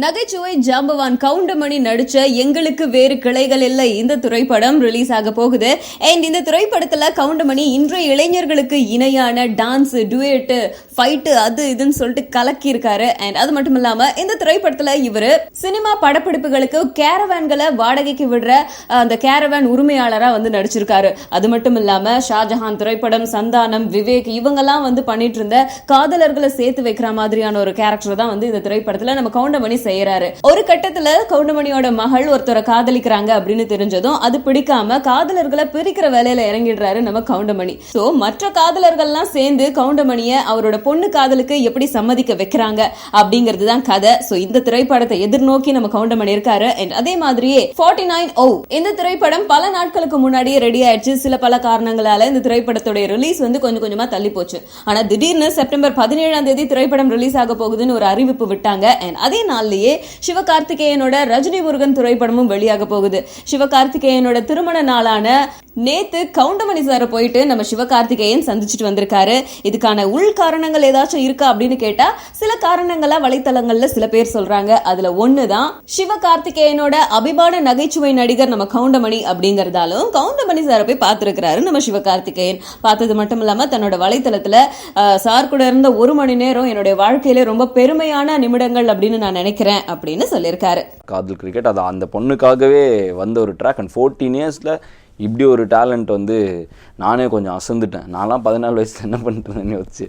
நகைச்சுவை ஜாம்பவான் கவுண்டமணி நடிச்ச எங்களுக்கு வேறு கிளைகள் இல்லை இந்த திரைப்படம் ரிலீஸ் ஆக போகுது. அண்ட் இந்த திரைப்படத்துல கவுண்டமணி இன்றைய இளைஞர்களுக்கு இணையான டான்ஸ், டுயட், ஃபைட்டு, அது இதுன்னு சொல்லிட்டு கலக்கி இருக்காரு. அண்ட் அது மட்டும் இல்லாம இந்த திரைப்படத்துல இவரு சினிமா படப்பிடிப்புகளுக்கு கேரவான்களை வாடகைக்கு விடுற அந்த கேரவான் உரிமையாளரா வந்து நடிச்சிருக்காரு. அது மட்டும் இல்லாம ஷாஜஹான் திரைப்படம், சந்தானம், விவேக் இவங்கெல்லாம் வந்து பண்ணிட்டு இருந்த காதலர்களை சேர்த்து வைக்கிற மாதிரியான ஒரு கேரக்டர் தான் வந்து இந்த திரைப்படத்துல நம்ம கவுண்டமணி செய்யறாரு. ஒரு கட்டத்துல கவுண்டமணியோட மகள் ஒருத்தரை காதலிக்கிறாங்க அப்படின்னு தெரிஞ்சதும் அது பிடிக்காம காதலர்களை பிரிக்கிற வேலையில இறங்கிடுறாரு நம்ம கவுண்டமணி. சோ மற்ற காதலர்கள்லாம் சேர்ந்து கவுண்டமணிய அவரோட பொண்ணு காதலுக்கு எப்படி சம்மதிக்க வைக்கிறாங்க அப்படிங்கிறது தான் கதை. சோ இந்த திரைப்படத்தை எதிர்நோக்கி நம்ம கவுண்டமணி இருக்காரு. அதே மாதிரியே 49 இந்த திரைப்படம் பல நாட்களுக்கு முன்னாடியே ரெடி ஆயிடுச்சு. சில பல காரணங்களால இந்த திரைப்படத்துடைய ரிலீஸ் வந்து கொஞ்சம் கொஞ்சமா தள்ளி போச்சு. ஆனா திடீர்னு செப்டம்பர் 17 திரைப்படம் ரிலீஸ் ஆக போகுதுன்னு ஒரு அறிவிப்பு விட்டாங்க. அதே நாள்லயே சிவகார்த்திகேயனோட ரஜினி முருகன் திரைப்படமும் வெளியாக போகுது. சிவகார்த்திகேயனோட திருமண நாளான நேத்து கவுண்டமணி சார போயிட்டு நம்ம சிவகார்த்திகேயன் சந்திச்சுட்டு வந்திருக்காரு. இதுக்கான உள் காரணங்கள் ஏதாச்சும் இருக்கா அப்படின்னு கேட்டா சில காரணங்களா வலைத்தளங்கள்ல சில பேர் சொல்றாங்க. அதுல ஒண்ணுதான் சிவகார்த்திகேயனோட அபிமான நகைச்சுவை நடிகர் நம்ம கவுண்டமணி அப்படிங்கறதாலும் கவுண்டமணி சார போய் பார்த்திருக்கிறாரு நம்ம சிவகார்த்திகேயன். பார்த்தது மட்டும் இல்லாம தன்னோட வலைத்தளத்துல சார் கூட இருந்த 1 மணி நேரம் என்னுடைய வாழ்க்கையில ரொம்ப பெருமையான நிமிடங்கள் அப்படின்னு நான் நினைக்கிறேன் அப்படின்னு சொல்லியிருக்காரு. காதல் கிரிக்கெட் அது அந்த பொண்ணுக்காகவே வந்த ஒரு ட்ராக். அண்ட் 14 இயர்ஸ்ல இப்படி ஒரு டேலண்ட் வந்து நானே கொஞ்சம் அசந்துட்டேன். நான்லாம் 14 வயசுல என்ன பண்ணிட்டு இருந்தேன்னு யோசிச்சு